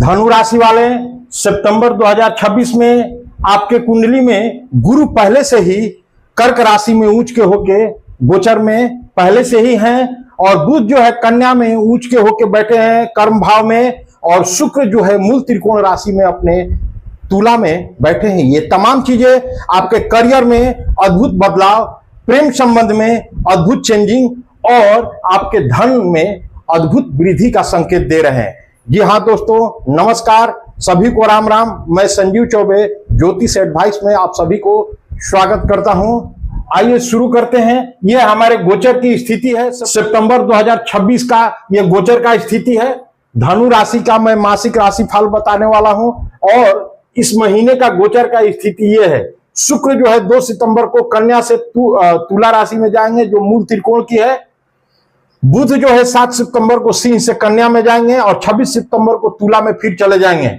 धनु राशि वाले सितंबर 2026 में आपके कुंडली में गुरु पहले से ही कर्क राशि में ऊंच के होके गोचर में पहले से ही हैं और बुध जो है कन्या में ऊंच के होके बैठे हैं कर्म भाव में और शुक्र जो है मूल त्रिकोण राशि में अपने तुला में बैठे हैं। ये तमाम चीजें आपके करियर में अद्भुत बदलाव, प्रेम संबंध में अद्भुत चेंजिंग और आपके धन में अद्भुत वृद्धि का संकेत दे रहे हैं। जी हाँ दोस्तों, नमस्कार, सभी को राम राम। मैं संजीव चौबे ज्योतिष एडवाइस में आप सभी को स्वागत करता हूं। आइए शुरू करते हैं। यह हमारे गोचर की स्थिति है, सितंबर 2026 का यह गोचर का स्थिति है। धनु राशि का मैं मासिक राशि फल बताने वाला हूं और इस महीने का गोचर का स्थिति यह है। शुक्र जो है 2 सितंबर को कन्या से तुला राशि में जाएंगे जो मूल त्रिकोण की है। बुध जो है 7 सितंबर को सिंह से कन्या में जाएंगे और 26 सितंबर को तुला में फिर चले जाएंगे।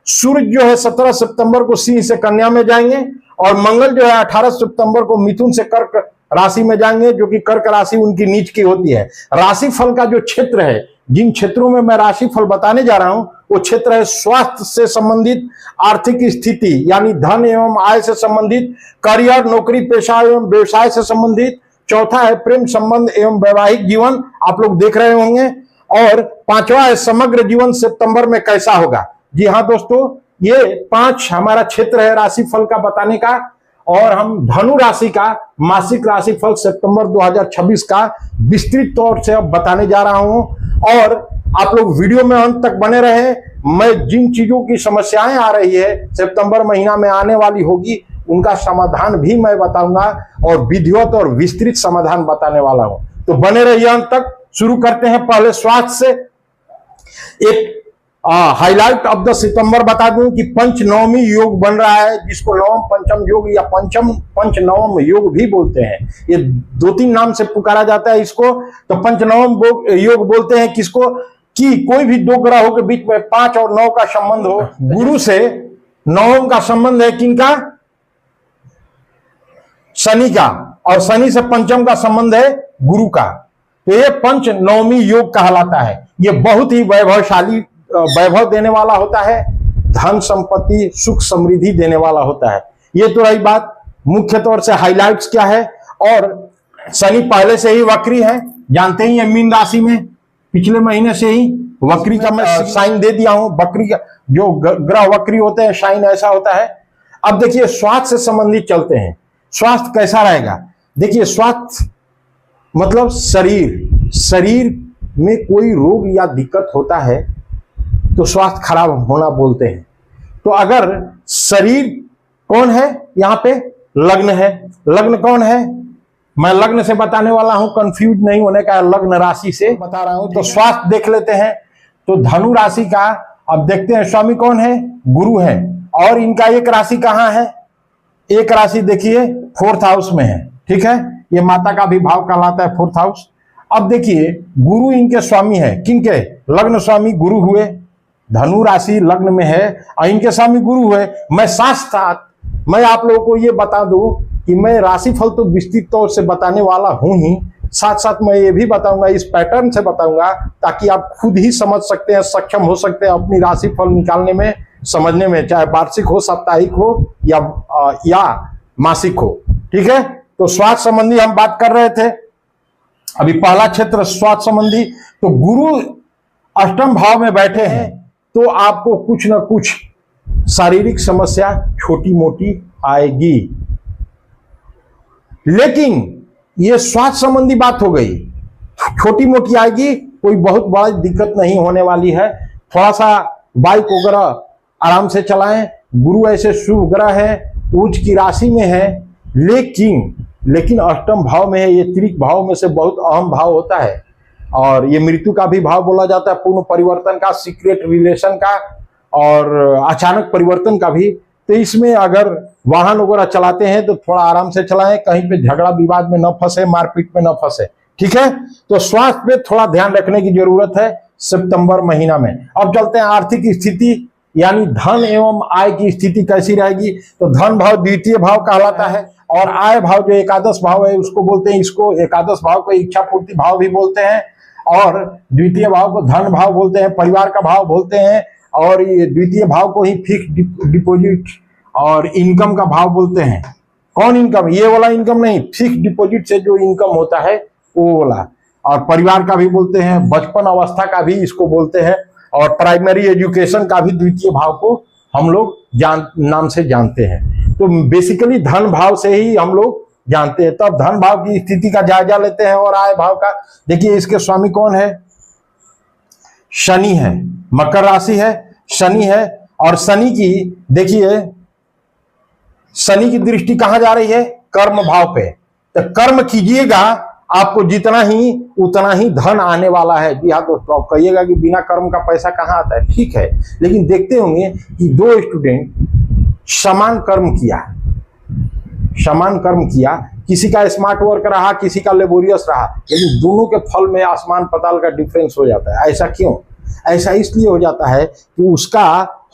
सूर्य जो है 17 सितंबर को सिंह से कन्या में जाएंगे और मंगल जो है 18 सितंबर को मिथुन से कर्क राशि में जाएंगे, जो कि कर्क राशि उनकी नीच की होती है। राशि फल का जो क्षेत्र है, जिन क्षेत्रों में मैं राशि फल बताने जा रहा हूं, वो क्षेत्र है स्वास्थ्य से संबंधित, आर्थिक स्थिति यानी धन एवं आय से संबंधित, करियर, नौकरी पेशा एवं व्यवसाय से संबंधित। चौथा है प्रेम संबंध एवं वैवाहिक जीवन, आप लोग देख रहे होंगे। और पांचवा है समग्र जीवन सितंबर में कैसा होगा। जी हाँ दोस्तों, ये 5 हमारा क्षेत्र है राशि फल का बताने का और हम धनु राशि का मासिक राशि फल सितंबर 2026 का विस्तृत तौर से अब बताने जा रहा हूं और आप लोग वीडियो में अंत तक बने रहे। मैं जिन चीजों की समस्याएं आ रही है सितंबर महीना में आने वाली होगी, उनका समाधान भी मैं बताऊंगा और विधिवत और विस्तृत समाधान बताने वाला हूं, तो बने रहिए अंत तक। शुरू करते हैं पहले स्वास्थ्य से। एक हाईलाइट ऑफ द सितंबर बता दूं कि पंचनवमी योग बन रहा है, जिसको नवम पंचम योग या पंचनवम योग भी बोलते हैं। ये 2-3 नाम से पुकारा जाता है इसको। तो पंचनवम योग बोलते हैं किसको, कि कोई भी 2 ग्रहों के बीच में 5 और 9 का संबंध हो। गुरु से नवम का संबंध है किनका, शनि का, और शनि से पंचम का संबंध है गुरु का। तो ये पंचनवमी योग कहलाता है। ये बहुत ही वैभवशाली, वैभव देने वाला होता है, धन संपत्ति सुख समृद्धि देने वाला होता है। ये तो रही बात। मुख्य तौर से हाइलाइट्स क्या है, और शनि पहले से ही वक्री है, जानते ही है, मीन राशि में पिछले महीने से ही वक्री का मैं साइन दे दिया हूं। वक्री का जो ग्रह वक्री होते हैं साइन ऐसा होता है। अब देखिए स्वास्थ्य से संबंधित चलते हैं। स्वास्थ्य कैसा रहेगा, देखिए स्वास्थ्य मतलब शरीर में कोई रोग या दिक्कत होता है तो स्वास्थ्य खराब होना बोलते हैं। तो अगर शरीर कौन है, यहाँ पे लग्न है। लग्न कौन है, मैं लग्न से बताने वाला हूं, कंफ्यूज नहीं होने का, लग्न राशि से बता रहा हूं। तो स्वास्थ्य देख लेते हैं। तो धनु राशि का अब देखते हैं स्वामी कौन है, गुरु है, और इनका एक राशि कहाँ है, एक राशि देखिए 4th हाउस में है। ठीक है, ये माता का भी भाव कहलाता है 4th हाउस। अब देखिए गुरु इनके स्वामी है, किनके, लग्न स्वामी गुरु हुए। धनु राशि लग्न में है और इनके स्वामी गुरु हुए। मैं साथ मैं आप लोगों को ये बता दूं कि मैं राशिफल तो विस्तृत तौर से बताने वाला हूं ही, साथ साथ मैं ये भी बताऊंगा, इस पैटर्न से बताऊंगा, ताकि आप खुद ही समझ सकते हैं, सक्षम हो सकते हैं अपनी राशिफल निकालने में, समझने में, चाहे वार्षिक हो, साप्ताहिक हो या मासिक हो। ठीक है, तो स्वास्थ्य संबंधी हम बात कर रहे थे। अभी पहला क्षेत्र स्वास्थ्य संबंधी। तो गुरु अष्टम भाव में बैठे हैं तो आपको कुछ ना कुछ शारीरिक समस्या छोटी मोटी आएगी, लेकिन ये स्वास्थ्य संबंधी बात हो गई, छोटी मोटी आएगी, कोई बहुत बड़ी दिक्कत नहीं होने वाली है। थोड़ा सा बाइक वगैरह आराम से चलाएं। गुरु ऐसे शुभ ग्रह है, उच्च की राशि में है, लेकिन अष्टम भाव में है। ये त्रिक भाव में से बहुत अहम भाव होता है और ये मृत्यु का भी भाव बोला जाता है, पूर्ण परिवर्तन का, सीक्रेट रिलेशन का और अचानक परिवर्तन का भी। तो इसमें अगर वाहन वगैरह चलाते हैं तो थोड़ा आराम से चलाएं, कहीं पे झगड़ा विवाद में न फंसे, मारपीट में न फंसे। ठीक है, तो स्वास्थ्य पे थोड़ा ध्यान रखने की जरूरत है सितंबर महीना में। अब चलते हैं आर्थिक स्थिति, यानी धन एवं आय की स्थिति कैसी रहेगी। तो धन भाव द्वितीय भाव कहलाता है और आय भाव जो एकादश भाव है उसको बोलते हैं, इसको एकादश भाव को इच्छा पूर्ति भाव भी बोलते हैं और द्वितीय भाव को धन भाव बोलते हैं, परिवार का भाव बोलते हैं और ये द्वितीय भाव को ही फिक्स डिपॉजिट और इनकम का भाव बोलते हैं। कौन इनकम? ये वाला इनकम नहीं, फिक्स डिपॉजिट से जो इनकम होता है वो वाला। और परिवार का भी बोलते हैं, बचपन अवस्था का भी इसको बोलते हैं, और प्राइमरी एजुकेशन का भी द्वितीय भाव को हम लोग नाम से जानते हैं। तो बेसिकली धन भाव से ही हम लोग जानते हैं। तब धन भाव की स्थिति का जायजा लेते हैं और आय भाव का। देखिए इसके स्वामी कौन है? शनि है, मकर राशि है, शनि है। और शनि की देखिए, शनि की दृष्टि कहां जा रही है? कर्म भाव पे। तो कर्म कीजिएगा, आपको जितना ही उतना ही धन आने वाला है। जी हाँ दोस्तों, आप कहिएगा कि बिना कर्म का पैसा कहाँ आता है, ठीक है, लेकिन देखते होंगे कि दो स्टूडेंट समान कर्म किया, समान कर्म किया, किसी का स्मार्ट वर्क रहा, किसी का लेबोरियस रहा, लेकिन दोनों के फल में आसमान पाताल का डिफरेंस हो जाता है। ऐसा क्यों? ऐसा इसलिए हो जाता है कि उसका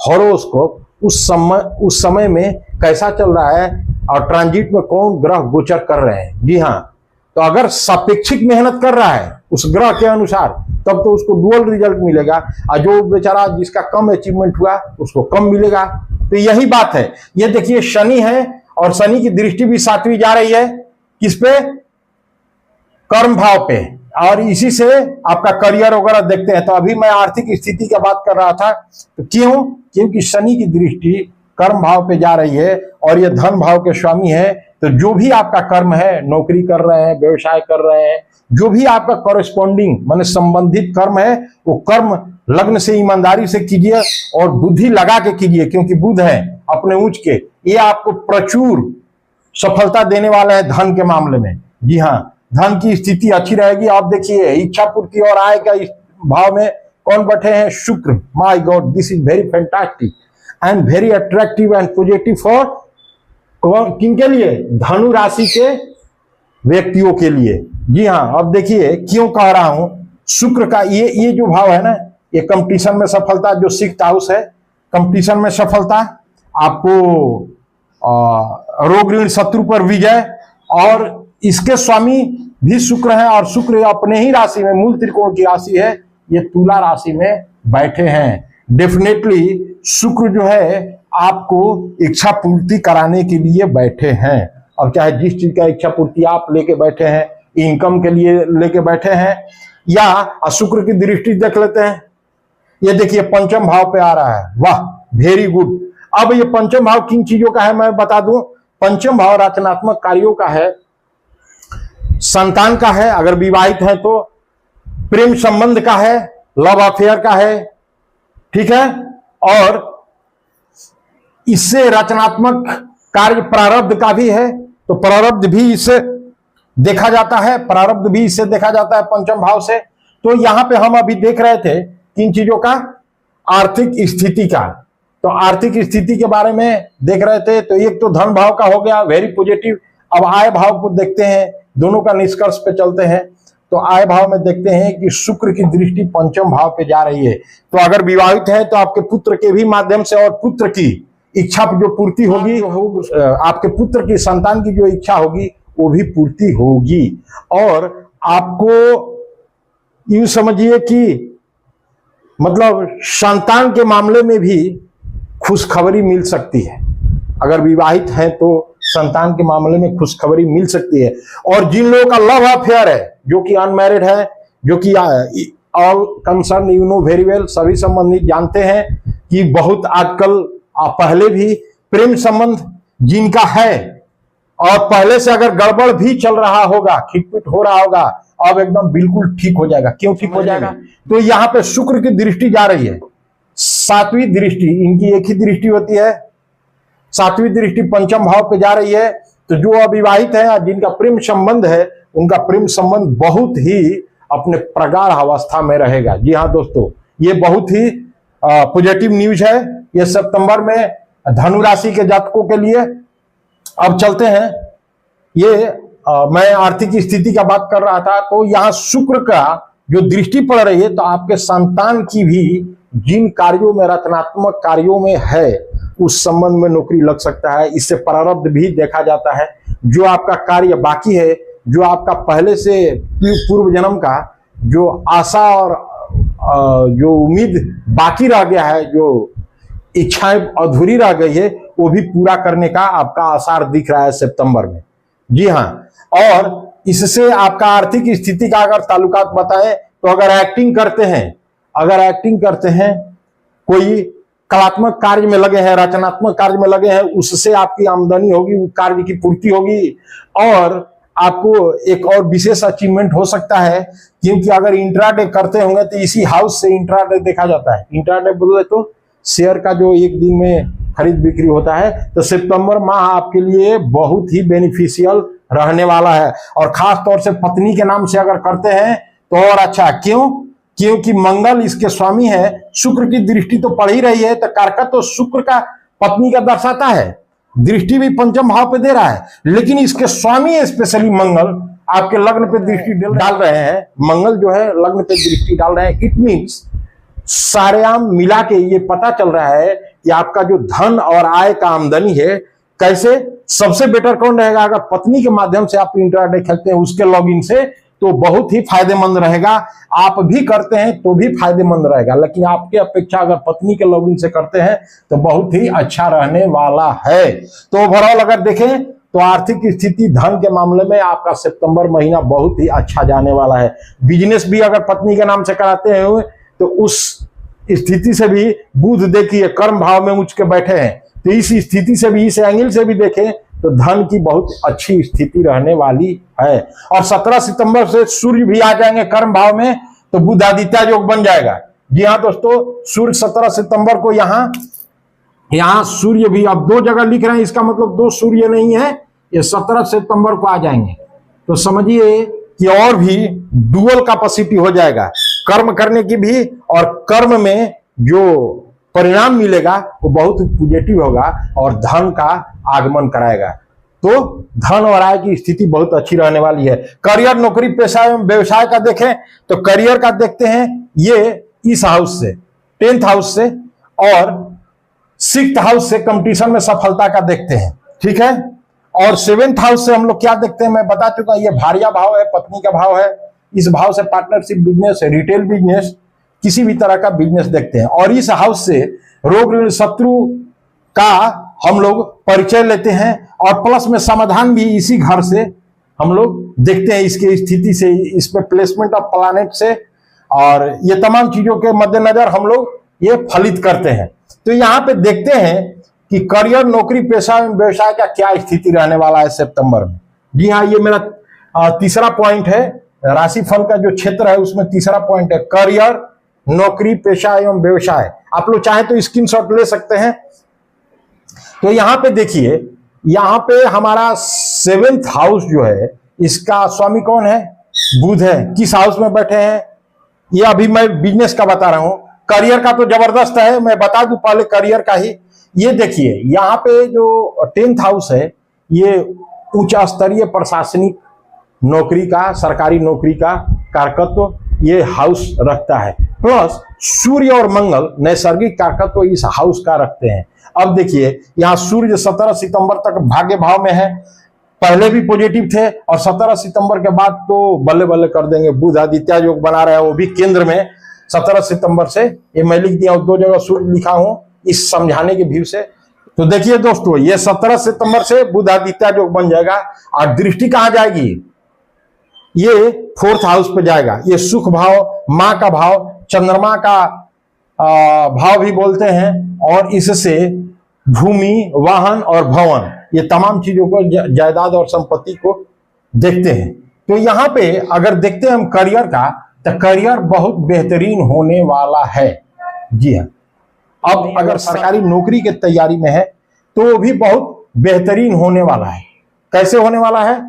हॉरोस्कोप उस समय में कैसा चल रहा है और ट्रांजिट में कौन ग्रह गोचर कर रहे हैं। जी हाँ, तो अगर सापेक्षिक मेहनत कर रहा है उस ग्रह के अनुसार, तब तो उसको डुअल रिजल्ट मिलेगा, और जो बेचारा जिसका कम अचीवमेंट हुआ उसको कम मिलेगा। तो यही बात है। ये देखिए शनि है, और शनि की दृष्टि भी 7वीं जा रही है, किस पे? कर्म भाव पे। और इसी से आपका करियर वगैरह देखते हैं। तो अभी मैं आर्थिक स्थिति की बात कर रहा था, तो क्यों? क्योंकि शनि की दृष्टि कर्म भाव पे जा रही है और ये धन भाव के स्वामी है। तो जो भी आपका कर्म है, नौकरी कर रहे हैं, व्यवसाय कर रहे हैं, जो भी आपका कॉरेस्पॉन्डिंग माने संबंधित कर्म है, वो कर्म लग्न से ईमानदारी से कीजिए और बुद्धि लगा के कीजिए, क्योंकि बुध है अपने उच्च के, ये आपको प्रचुर सफलता देने वाले हैं धन के मामले में। जी हाँ, धन की स्थिति अच्छी रहेगी। आप देखिए इच्छा पूर्ति और आय का भाव में कौन बैठे हैं? शुक्र। My God, this is very fantastic and very attractive and positive for किन के लिए? धनु राशि के व्यक्तियों के लिए। जी हाँ, अब देखिए क्यों कह रहा हूं, शुक्र का ये जो भाव है ना, ये कंपटीशन में सफलता, जो 6th हाउस है, कंपटीशन में सफलता, आपको रोग ऋण शत्रु पर विजय, और इसके स्वामी भी शुक्र है, और शुक्र अपने ही राशि में, मूल त्रिकोण की राशि है, ये तुला राशि में बैठे हैं। डेफिनेटली शुक्र जो है आपको इच्छा पूर्ति कराने के लिए बैठे हैं। अब चाहे जिस चीज का इच्छा पूर्ति आप लेके बैठे हैं, इनकम के लिए लेके बैठे हैं, या शुक्र की दृष्टि देख लेते हैं। ये देखिए पंचम भाव पे आ रहा है, वाह वेरी गुड। अब ये पंचम भाव किन चीजों का है मैं बता दूं। पंचम भाव रचनात्मक कार्यों का है, संतान का है, अगर विवाहित है तो, प्रेम संबंध का है, लव अफेयर का है, ठीक है, और इससे रचनात्मक कार्य प्रारब्ध का भी है। तो प्रारब्ध भी इससे देखा जाता है, प्रारब्ध भी इससे देखा जाता है पंचम भाव से। तो यहां पे हम अभी देख रहे थे किन चीजों का? आर्थिक स्थिति का। तो आर्थिक स्थिति के बारे में देख रहे थे। तो एक तो धन भाव का हो गया, वेरी पॉजिटिव। अब आय भाव को देखते हैं, दोनों का निष्कर्ष पे चलते हैं। तो आय भाव में देखते हैं कि शुक्र की दृष्टि पंचम भाव पे जा रही है। तो अगर विवाहित है तो आपके पुत्र के भी माध्यम से, और पुत्र की इच्छा जो पूर्ति होगी, आपके पुत्र की संतान की जो इच्छा होगी वो भी पूर्ति होगी। और आपको यूं समझिए कि मतलब संतान के मामले में भी खुशखबरी मिल सकती है। अगर विवाहित है तो संतान के मामले में खुशखबरी मिल सकती है। और जिन लोगों का लव अफेयर है, जो कि अनमैरिड है, जो कि all concern you know very well, सभी संबंधित जानते हैं कि बहुत आजकल पहले भी प्रेम संबंध जिनका है, और पहले से अगर गड़बड़ भी चल रहा होगा, खिटपिट हो रहा होगा, अब एकदम बिल्कुल ठीक हो जाएगा। क्यों ठीक हो जाएगा? तो यहाँ पे शुक्र की दृष्टि जा रही है, 7वीं दृष्टि, इनकी एक ही दृष्टि होती है, 7वीं दृष्टि पंचम भाव पे जा रही है। तो जो अविवाहित है, जिनका प्रेम संबंध है, उनका प्रेम संबंध बहुत ही अपने प्रगाढ़ अवस्था में रहेगा। जी हाँ दोस्तों, ये बहुत ही पॉजिटिव न्यूज है ये सितंबर में धनु राशि के जातकों के लिए। अब चलते हैं, ये मैं आर्थिक स्थिति का बात कर रहा था। तो यहाँ शुक्र का जो दृष्टि पड़ रही है, तो आपके संतान की भी जिन कार्यों में, रचनात्मक कार्यों में है, उस संबंध में नौकरी लग सकता है। इससे प्रारब्ध भी देखा जाता है। जो आपका कार्य बाकी है, जो आपका पहले से पूर्व जन्म का जो आशा और जो उम्मीद बाकी रह गया है, जो इच्छाएं अधूरी रह गई है, वो भी पूरा करने का आपका आसार दिख रहा है सितंबर में। जी हाँ, और इससे आपका आर्थिक स्थिति का अगर ताल्लुकात बताएं तो अगर एक्टिंग करते हैं, कोई कलात्मक कार्य में लगे हैं, रचनात्मक कार्य में लगे हैं, उससे आपकी आमदनी होगी, कार्य की पूर्ति होगी और आपको एक और विशेष अचीवमेंट हो सकता है, क्योंकि अगर इंट्राडे करते होंगे तो इसी हाउस से इंट्राडे देखा जाता है। इंट्राडे बोले तो शेयर का जो एक दिन में खरीद बिक्री होता है। तो सितंबर माह आपके लिए बहुत ही बेनिफिशियल रहने वाला है, और खास तौर से पत्नी के नाम से अगर करते हैं तो और अच्छा। क्यों? क्योंकि मंगल इसके स्वामी है, शुक्र की दृष्टि तो पड़ ही रही है, तो कारक तो शुक्र का पत्नी का दर्शाता है, दृष्टि भी पंचम भाव पे दे रहा है, लेकिन इसके स्वामी स्पेशली मंगल आपके लग्न पे दृष्टि डाल रहे हैं। मंगल जो है लग्न पे दृष्टि डाल रहे हैं। इट मीन्स सारेआम मिला के ये पता चल रहा है कि आपका जो धन और आय का आमदनी है, कैसे सबसे बेटर कौन रहेगा? अगर पत्नी के माध्यम से आप इंट्राडे खेलते हैं उसके लॉगिन से, तो बहुत ही फायदेमंद रहेगा। आप भी करते हैं तो भी फायदेमंद रहेगा, लेकिन आपके अपेक्षा अगर पत्नी के लॉगिन से करते हैं तो बहुत ही अच्छा रहने वाला है। तो ओवरऑल अगर देखें तो आर्थिक स्थिति धन के मामले में आपका सितंबर महीना बहुत ही अच्छा जाने वाला है। बिजनेस भी अगर पत्नी के नाम से कराते हैं तो उस स्थिति से भी बुध देखिए कर्म भाव में उच्च के बैठे हैं, तो इस स्थिति से भी, इस एंगल से भी देखें तो धन की बहुत अच्छी स्थिति रहने वाली है। और 17 सितंबर से सूर्य भी आ जाएंगे कर्म भाव में, तो बुध आदित्य योग बन जाएगा। जी हाँ दोस्तों, सूर्य 17 सितंबर को यहाँ सूर्य भी, अब दो जगह लिख रहे हैं, इसका मतलब दो सूर्य नहीं है, ये 17 सितंबर को आ जाएंगे। तो समझिए कि और भी डुअल कैपेसिटी हो जाएगा कर्म करने की भी, और कर्म में जो परिणाम मिलेगा वो बहुत पॉजिटिव होगा और धन का आगमन कराएगा। तो धन और आय की स्थिति बहुत अच्छी रहने वाली है। करियर, नौकरी, पेशा एवं व्यवसाय का देखें तो करियर का देखते हैं ये इस हाउस से, 10th हाउस से और 6th हाउस से कंपटीशन में सफलता का देखते हैं, ठीक है। और 7th हाउस से हम लोग क्या देखते हैं, मैं बता चुका, ये भार्या भाव है, पत्नी का भाव है। इस भाव से पार्टनरशिप बिजनेस, रिटेल बिजनेस, किसी भी तरह का बिजनेस देखते हैं। और इस हाउस से रोग शत्रु का हम लोग परिचय लेते हैं, और प्लस में समाधान भी इसी घर से हम लोग देखते हैं, इसके स्थिति से, इस पे प्लेसमेंट ऑफ प्लैनेट से, और ये तमाम चीजों के मद्देनजर हम लोग ये फलित करते हैं। तो यहाँ पे देखते हैं कि करियर, नौकरी, पेशा एवं व्यवसाय का क्या स्थिति रहने वाला है सितंबर में। जी हाँ, ये मेरा तीसरा पॉइंट है, राशिफल का जो क्षेत्र है उसमें तीसरा पॉइंट है करियर, नौकरी, पेशा एवं व्यवसाय। आप लोग चाहे तो स्क्रीनशॉट ले सकते हैं। तो यहां पे देखिए, यहां पे हमारा 7th हाउस जो है, इसका स्वामी कौन है? बुध है। किस हाउस में बैठे हैं ये अभी मैं बिजनेस का बता रहा हूं। करियर का तो जबरदस्त है, मैं बता दूं पहले करियर का ही। ये देखिए यहां पे जो 10th हाउस है, ये उच्च स्तरीय प्रशासनिक नौकरी का, सरकारी नौकरी का कारकत्व ये हाउस रखता है। प्लस सूर्य और मंगल नैसर्गिक कारकत्व इस हाउस का रखते हैं। अब देखिए यहाँ सूर्य 17 सितंबर तक भाग्य भाव में है, पहले भी पॉजिटिव थे, और 17 सितंबर के बाद तो बल्ले बल्ले कर देंगे। बुध आदित्य योग बना रहे हैं, वो भी केंद्र में 17 सितंबर से। ये मैं लिख दिया, दो जगह सूर्य लिखा हूं इस समझाने के व्यू से। तो देखिए दोस्तों, ये 17 सितंबर से बुध आदित्य योग बन जाएगा, और दृष्टि कहां जाएगी? ये 4th हाउस पे जाएगा। ये सुख भाव, मां का भाव, चंद्रमा का भाव भी बोलते हैं, और इससे भूमि, वाहन और भवन, ये तमाम चीजों को, जायदाद और संपत्ति को देखते हैं। तो यहां पे अगर देखते हैं हम करियर का, तो करियर बहुत बेहतरीन होने वाला है। जी हाँ, अब अगर सरकारी नौकरी की तैयारी में है तो वो भी बहुत बेहतरीन होने वाला है। कैसे होने वाला है?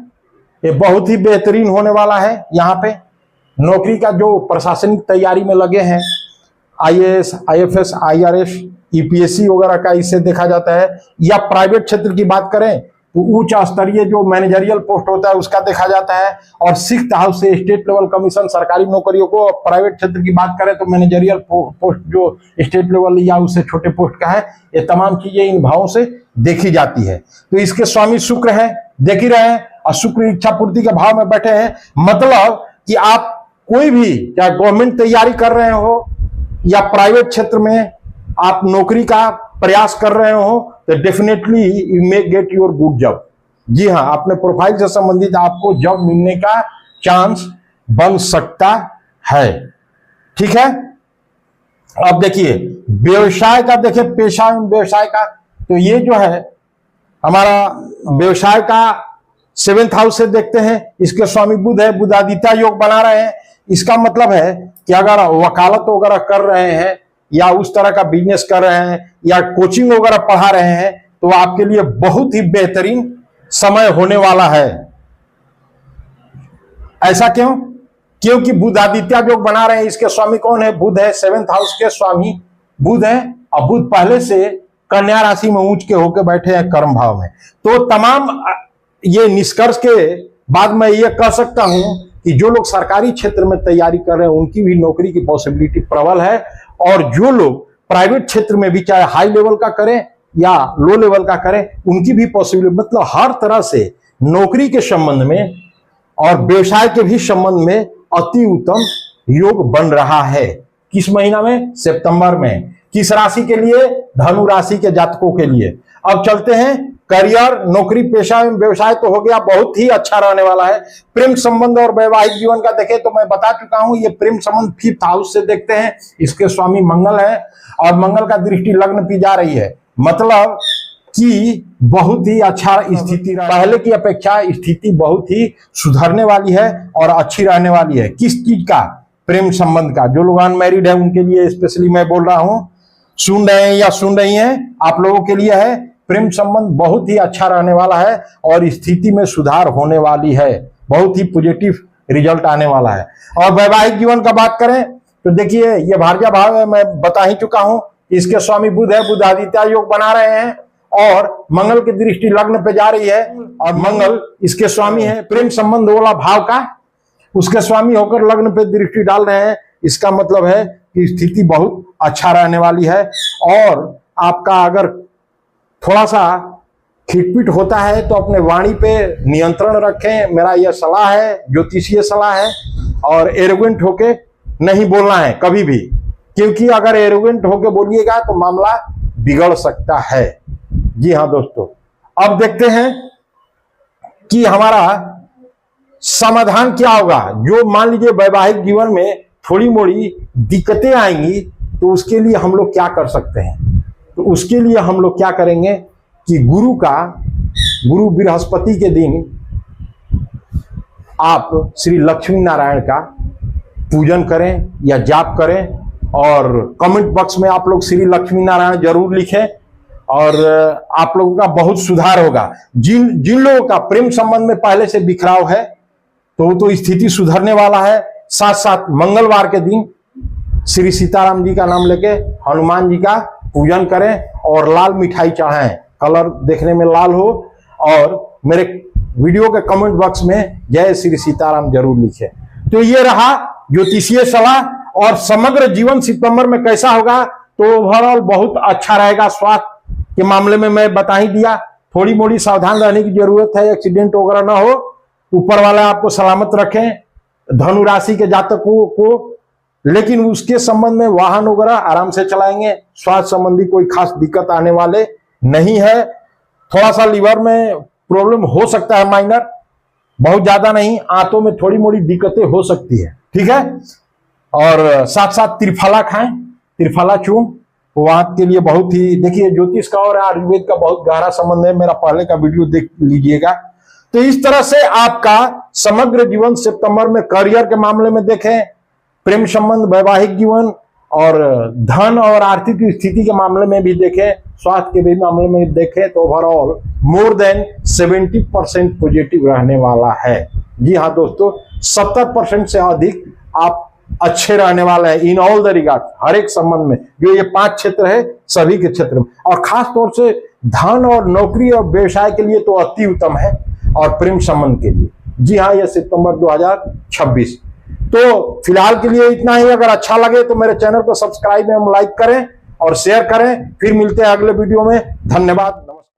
ये बहुत ही बेहतरीन होने वाला है। यहाँ पे नौकरी का जो प्रशासनिक तैयारी में लगे हैं, IAS, IFS, IRS, EPSC वगैरह का इससे देखा जाता है, या प्राइवेट क्षेत्र की बात करें तो उच्च स्तरीय जो मैनेजरियल पोस्ट होता है उसका देखा जाता है। और 6th हाउस से स्टेट लेवल कमीशन, सरकारी नौकरियों को। प्राइवेट क्षेत्र की बात करें तो मैनेजरियल पोस्ट जो स्टेट लेवल या उससे छोटे पोस्ट का है, ये तमाम चीजें इन भावों से देखी जाती है। तो इसके स्वामी शुक्र है, देख ही रहे हैं, और शुक्र इच्छा पूर्ति के भाव में बैठे हैं। मतलब कि आप कोई भी, चाहे गवर्नमेंट तैयारी कर रहे हो या प्राइवेट क्षेत्र में आप नौकरी का प्रयास कर रहे हो तो definitely you may get your good job. जी हाँ, अपने प्रोफाइल से संबंधित आपको जॉब मिलने का चांस बन सकता है। ठीक है, अब देखिए व्यवसाय का, देखिए पेशा एवं व्यवसाय का, तो ये जो है हमारा व्यवसाय का 7th हाउस से देखते हैं, इसके स्वामी बुध है, बुधादित्य योग बना रहे हैं। इसका मतलब है कि अगर वकालत वगैरह कर रहे हैं या उस तरह का बिजनेस कर रहे हैं या कोचिंग वगैरह पढ़ा रहे हैं तो आपके लिए बहुत ही बेहतरीन समय होने वाला है। ऐसा क्यों? क्योंकि बुध आदित्य योग बना रहे हैं, इसके स्वामी कौन है? बुध है, 7th हाउस के स्वामी बुध है, और बुध पहले से कन्या राशि में ऊंच के होकर बैठे हैं कर्म भाव में। तो तमाम ये निष्कर्ष के बाद मैं ये कह सकता हूं कि जो लोग सरकारी क्षेत्र में तैयारी कर रहे हैं उनकी भी नौकरी की पॉसिबिलिटी प्रबल है, और जो लोग प्राइवेट क्षेत्र में भी चाहे हाई लेवल का करें या लो लेवल का करें उनकी भी पॉसिबिलिटी, मतलब हर तरह से नौकरी के संबंध में और व्यवसाय के भी संबंध में अति उत्तम योग बन रहा है। किस महीना में? सितंबर में। किस राशि के लिए? धनु राशि के जातकों के लिए। अब चलते हैं करियर, नौकरी, पेशा एवं व्यवसाय तो हो गया, बहुत ही अच्छा रहने वाला है। प्रेम संबंध और वैवाहिक जीवन का देखें तो मैं बता चुका हूं, ये प्रेम संबंध 5th हाउस से देखते हैं, इसके स्वामी मंगल है और मंगल का दृष्टि लग्न पे जा रही है, मतलब कि बहुत ही अच्छा स्थिति, पहले की अपेक्षा स्थिति बहुत ही सुधरने वाली है और अच्छी रहने वाली है। किस चीज का? प्रेम संबंध का। जो लोग अनमैरिड है उनके लिए स्पेशली मैं बोल रहा हूं, सुन रहे हैं या सुन रही हैं, आप लोगों के लिए है। प्रेम संबंध बहुत ही अच्छा रहने वाला है और स्थिति में सुधार होने वाली है, बहुत ही पॉजिटिव रिजल्ट आने वाला है। और वैवाहिक जीवन का बात करें तो देखिए ये भार्या भाव है, मैं बता ही चुका हूं, इसके स्वामी बुध है, बुध आदित्य योग बना रहे हैं और मंगल की दृष्टि लग्न पे जा रही है और मंगल इसके स्वामी है। प्रेम संबंध वाला भाव का उसके स्वामी होकर लग्न पे दृष्टि डाल रहे हैं, इसका मतलब है कि स्थिति बहुत अच्छा रहने वाली है। और आपका अगर थोड़ा सा खिटपिट होता है तो अपने वाणी पे नियंत्रण रखें, मेरा यह सलाह है, ज्योतिषीय सलाह है। और एरोगेंट होके नहीं बोलना है कभी भी, क्योंकि अगर एरोगेंट होके बोलिएगा तो मामला बिगड़ सकता है। जी हाँ दोस्तों, अब देखते हैं कि हमारा समाधान क्या होगा। जो मान लीजिए वैवाहिक जीवन में थोड़ी मोड़ी दिक्कतें आएंगी तो उसके लिए हम लोग क्या कर सकते हैं? तो उसके लिए हम लोग क्या करेंगे कि गुरु बृहस्पति के दिन आप श्री लक्ष्मी नारायण का पूजन करें या जाप करें, और कमेंट बॉक्स में आप लोग श्री लक्ष्मी नारायण जरूर लिखें और आप लोगों का बहुत सुधार होगा। जिन लोगों का प्रेम संबंध में पहले से बिखराव है तो स्थिति सुधरने वाला है। साथ साथ मंगलवार के दिन श्री सीताराम जी का नाम लेके हनुमान जी का पूजन करें और लाल मिठाई चढ़ाएं, कलर देखने में लाल हो, और मेरे वीडियो के कमेंट बॉक्स में जय श्री सीताराम जरूर लिखें। तो ये रहा ज्योतिषीय सलाह। और समग्र जीवन सितंबर में कैसा होगा तो ओवरऑल बहुत अच्छा रहेगा। स्वास्थ्य के मामले में मैं बता ही दिया, थोड़ी मोड़ी सावधान रहने की जरूरत है, एक्सीडेंट वगैरह ना हो, ऊपर वाला आपको सलामत रखें धनु राशि के जातकों को। लेकिन उसके संबंध में वाहन वगैरह आराम से चलाएंगे, स्वास्थ्य संबंधी कोई खास दिक्कत आने वाले नहीं है। थोड़ा सा लिवर में प्रॉब्लम हो सकता है माइनर, बहुत ज्यादा नहीं, आंतों में थोड़ी मोड़ी दिक्कतें हो सकती है, ठीक है। और साथ साथ त्रिफला खाएं, त्रिफला चूर्ण, वहां के लिए बहुत ही, देखिए ज्योतिष का और आयुर्वेद का बहुत गहरा संबंध है, मेरा पहले का वीडियो देख लीजिएगा। तो इस तरह से आपका समग्र जीवन सितंबर में करियर के मामले में देखें, प्रेम संबंध, वैवाहिक जीवन और धन और आर्थिक स्थिति के मामले में भी देखें, स्वास्थ्य के भी मामले में देखें, तो ओवरऑल मोर देन 70% पॉजिटिव रहने वाला है। जी हाँ दोस्तों, 70% से अधिक आप अच्छे रहने वाले हैं इन ऑल द रिगार्ड, हर एक संबंध में। जो ये 5 क्षेत्र है सभी के क्षेत्र में, और खास तौर से धन और नौकरी और व्यवसाय के लिए तो अति उत्तम है, और प्रेम संबंध के लिए। जी हाँ, यह सितंबर 2026। तो फिलहाल के लिए इतना ही। अगर अच्छा लगे तो मेरे चैनल को सब्सक्राइब एवं लाइक करें और शेयर करें। फिर मिलते हैं अगले वीडियो में। धन्यवाद, नमस्कार।